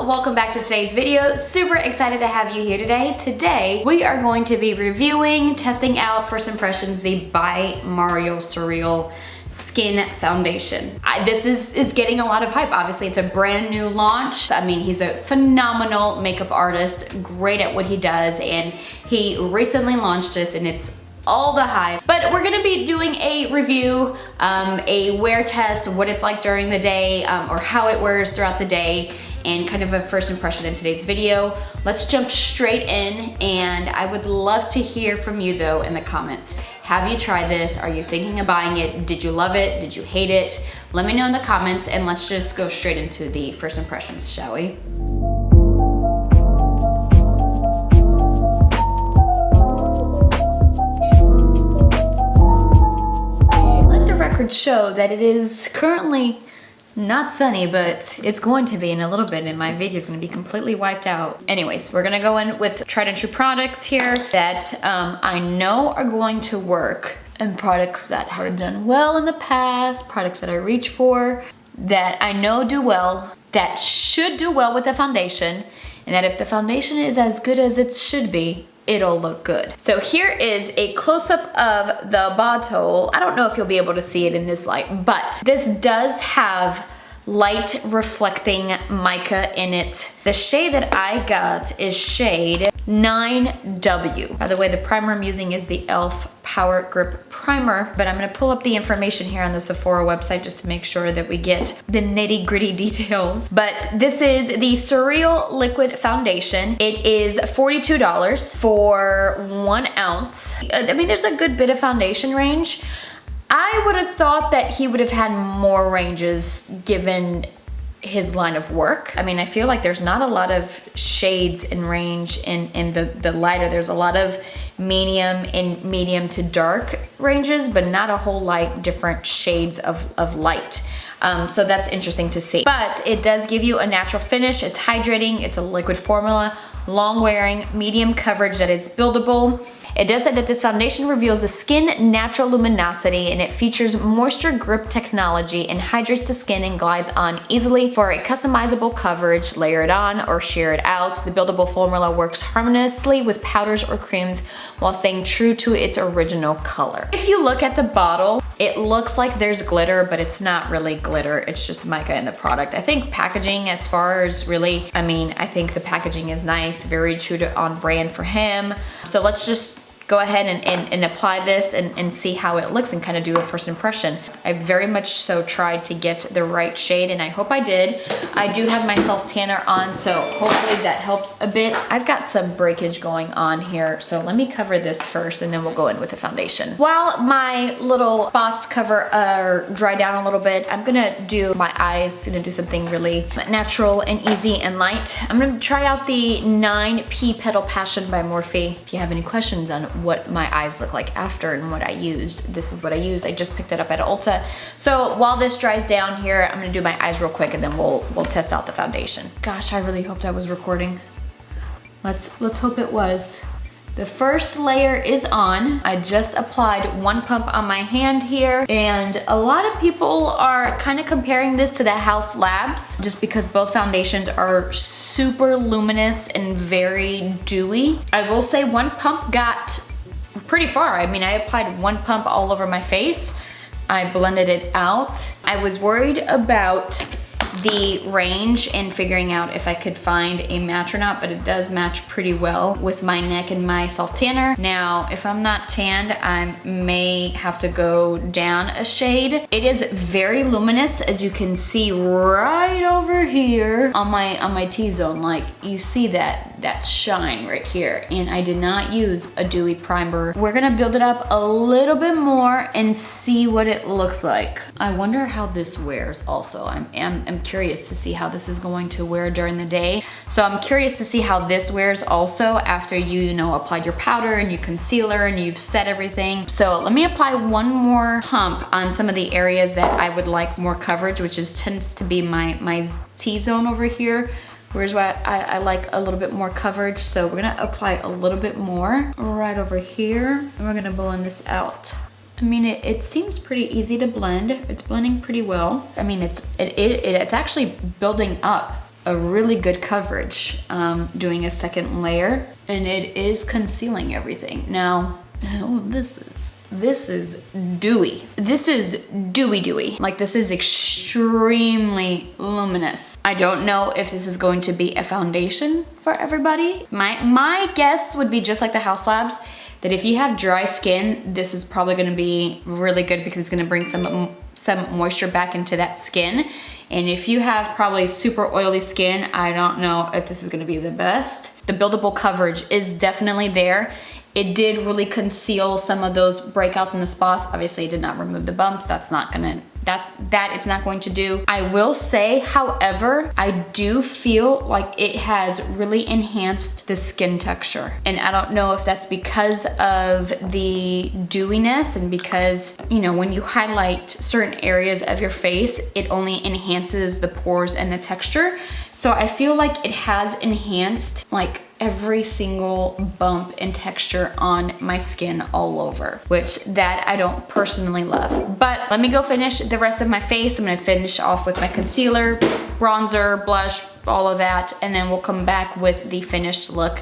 welcome back to today's video. Super excited to have you here today. Today, we are going to be reviewing, testing out first impressions, the ByMario Surrealskin foundation. This is getting a lot of hype. Obviously, it's a brand new launch. I mean, he's a phenomenal makeup artist, great at what he does, and he recently launched this and it's all the hype. But we're gonna be doing a review, a wear test, what it's like during the day, or how it wears throughout the day, and kind of a first impression in today's video. Let's jump straight in, and I would love to hear from you though in the comments. Have you tried this? Are you thinking of buying it? Did you love it? Did you hate it? Let me know in the comments, and let's just go straight into the first impressions, shall we? Show that it is currently not sunny, but it's going to be in a little bit, and my video is going to be completely wiped out. Anyways, we're gonna go in with tried and true products here that I know are going to work, and products that have done well in the past, products that I reach for, that I know do well, that should do well with the foundation, and that if the foundation is as good as it should be, it'll look good. So here is a close-up of the bottle. I don't know if you'll be able to see it in this light, but this does have light reflecting mica in it. The shade that I got is shade 9W. By the way, the primer I'm using is the e.l.f. Power Grip Primer, but I'm gonna pull up the information here on the Sephora website just to make sure that we get the nitty-gritty details. But this is the Surreal Liquid Foundation. It is $42 for 1 ounce. I mean, there's a good bit of foundation range. I would have thought that he would have had more ranges given his line of work. I mean, I feel like there's not a lot of shades in range in the lighter. There's a lot of medium and medium to dark ranges, but not a whole like different shades of light. So that's interesting to see. But it does give you a natural finish. It's hydrating, it's a liquid formula, long wearing, medium coverage that is buildable. It does say that this foundation reveals the skin natural luminosity, and it features moisture grip technology and hydrates the skin and glides on easily. For a customizable coverage, layer it on or sheer it out. The buildable formula works harmoniously with powders or creams while staying true to its original color. If you look at the bottle, it looks like there's glitter, but it's not really glitter. It's just mica in the product. I think packaging as far as really, I mean, I think the packaging is nice, very true to on brand for him. So let's just go ahead and apply this and see how it looks and kind of do a first impression. I very much so tried to get the right shade, and I hope I did. I do have my self tanner on, so hopefully that helps a bit. I've got some breakage going on here, so let me cover this first and then we'll go in with the foundation. While my little spots cover dry down a little bit, I'm gonna do my eyes, gonna do something really natural and easy and light. I'm gonna try out the 9P Petal Passion by Morphe. If you have any questions on what my eyes look like after and what I used, this is what I used. I just picked it up at Ulta. So while this dries down here, I'm gonna do my eyes real quick and then we'll test out the foundation. Gosh, I really hoped I was recording. Let's hope it was. The first layer is on. I just applied 1 pump on my hand here, and a lot of people are kind of comparing this to the House Labs just because both foundations are super luminous and very dewy. I will say 1 pump got pretty far. I mean, I applied 1 pump all over my face. I blended it out. I was worried about the range and figuring out if I could find a match or not, but it does match pretty well with my neck and my self tanner. Now, if I'm not tanned, I may have to go down a shade. It is very luminous, as you can see right over here on my T-zone. Like, you see that shine right here, and I did not use a dewy primer. We're gonna build it up a little bit more and see what it looks like. I wonder how this wears also. I'm curious to see how this is going to wear during the day. So I'm curious to see how this wears also after you know, applied your powder and your concealer and you've set everything. So let me apply 1 more pump on some of the areas that I would like more coverage, which tends to be my T-zone over here. Whereas what I like a little bit more coverage. So we're gonna apply a little bit more right over here, and we're gonna blend this out. I mean, it seems pretty easy to blend. It's blending pretty well. I mean, it's actually building up a really good coverage, doing a second layer, and it is concealing everything. Now, this is dewy. This is dewy. Like, this is extremely luminous. I don't know if this is going to be a foundation for everybody. My guess would be just like the House Labs, that if you have dry skin, this is probably gonna be really good because it's gonna bring some moisture back into that skin. And if you have probably super oily skin, I don't know if this is gonna be the best. The buildable coverage is definitely there. It did really conceal some of those breakouts in the spots. Obviously, it did not remove the bumps. That's not gonna, that it's not going to do. I will say, however, I do feel like it has really enhanced the skin texture. And I don't know if that's because of the dewiness and because, you know, when you highlight certain areas of your face, it only enhances the pores and the texture. So I feel like it has enhanced like every single bump and texture on my skin all over, which that I don't personally love. But let me go finish the rest of my face. I'm gonna finish off with my concealer, bronzer, blush, all of that, and then we'll come back with the finished look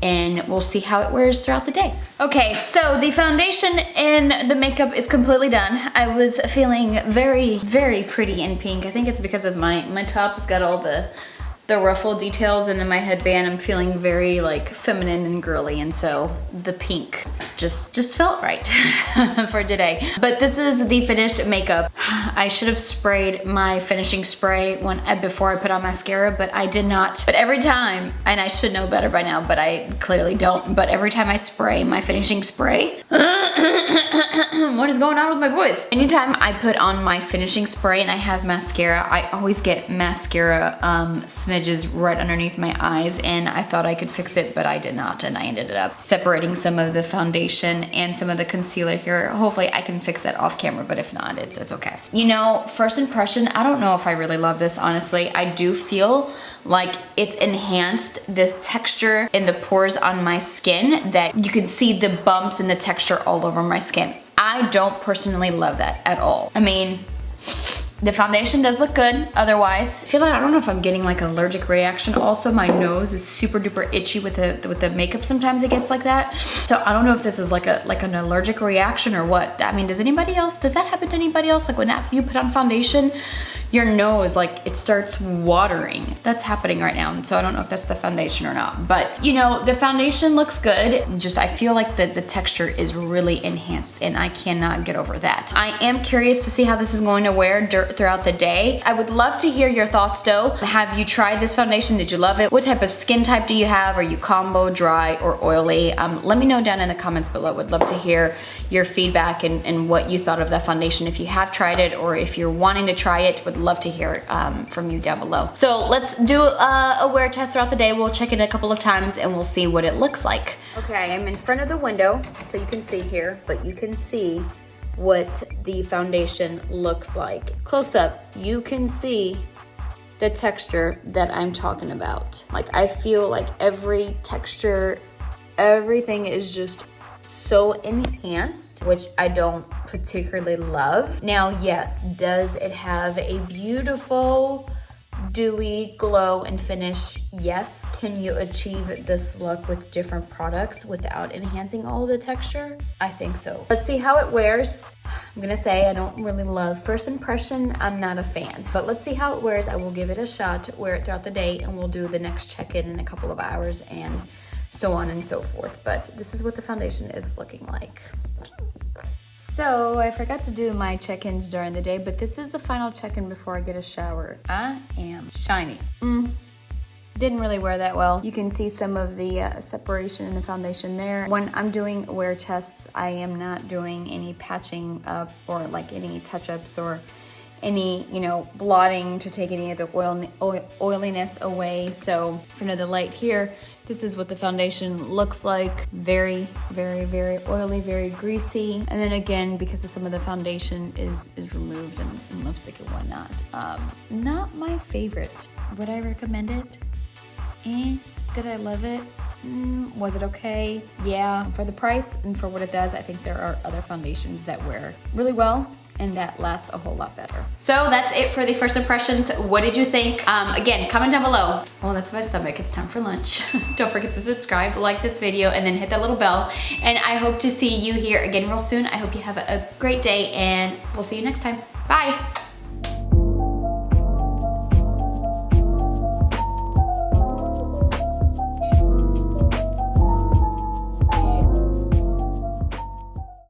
and we'll see how it wears throughout the day. Okay, so the foundation and the makeup is completely done. I was feeling very, very pretty in pink. I think it's because of my top's got all the ruffle details, and then my headband, I'm feeling very like feminine and girly, and so the pink just felt right for today. But this is the finished makeup. I should have sprayed my finishing spray before I put on mascara, but I did not. But every time, and I should know better by now, but I clearly don't, but every time I spray my finishing spray, what is going on with my voice? Anytime I put on my finishing spray and I have mascara, I always get mascara smidges right underneath my eyes, and I thought I could fix it, but I did not, and I ended up separating some of the foundation and some of the concealer here. Hopefully I can fix that off camera, but if not, it's okay. You know, first impression, I don't know if I really love this, honestly. I do feel like it's enhanced the texture in the pores on my skin, that you can see the bumps and the texture all over my skin. I don't personally love that at all. I mean, the foundation does look good otherwise. I feel like, I don't know if I'm getting like an allergic reaction. Also, my nose is super duper itchy with the makeup. Sometimes it gets like that. So I don't know if this is like an allergic reaction or what. I mean, does that happen to anybody else? Like when after you put on foundation, your nose, like it starts watering. That's happening right now. And so I don't know if that's the foundation or not, but you know, the foundation looks good. Just, I feel like the texture is really enhanced, and I cannot get over that. I am curious to see how this is going to wear throughout the day. I would love to hear your thoughts though. Have you tried this foundation? Did you love it? What type of skin type do you have? Are you combo, dry, or oily? Let me know down in the comments below. Would love to hear your feedback and what you thought of that foundation. If you have tried it, or if you're wanting to try it, would love to hear from you down below. So let's do a wear test throughout the day. We'll check it a couple of times and we'll see what it looks like. Okay, I'm in front of the window, so you can see here, but you can see what the foundation looks like. Close up, you can see the texture that I'm talking about. Like, I feel like every texture, everything is just so enhanced, which I don't particularly love. Now, yes, does it have a beautiful dewy glow and finish? Yes. Can you achieve this look with different products without enhancing all the texture? I think so. Let's see how it wears. I'm gonna say I don't really love first impression. I'm not a fan, but let's see how it wears. I will give it a shot, wear it throughout the day, and we'll do the next check-in in a couple of hours and so on and so forth. But this is what the foundation is looking like. So I forgot to do my check-ins during the day, but this is the final check-in before I get a shower. I am shiny. Didn't really wear that well. You can see some of the separation in the foundation there. When I'm doing wear tests, I am not doing any patching up or like any touch-ups or any, you know, blotting to take any of the oiliness away. So in front of the light here, this is what the foundation looks like. Very, very, very oily, very greasy. And then again, because of some of the foundation is removed and lipstick and whatnot. Not my favorite. Would I recommend it? Did I love it? Was it okay? Yeah. For the price and for what it does, I think there are other foundations that wear really well and that lasts a whole lot better. So that's it for the first impressions. What did you think? Again, comment down below. Oh, that's my stomach. It's time for lunch. Don't forget to subscribe, like this video, and then hit that little bell. And I hope to see you here again real soon. I hope you have a great day, and we'll see you next time. Bye.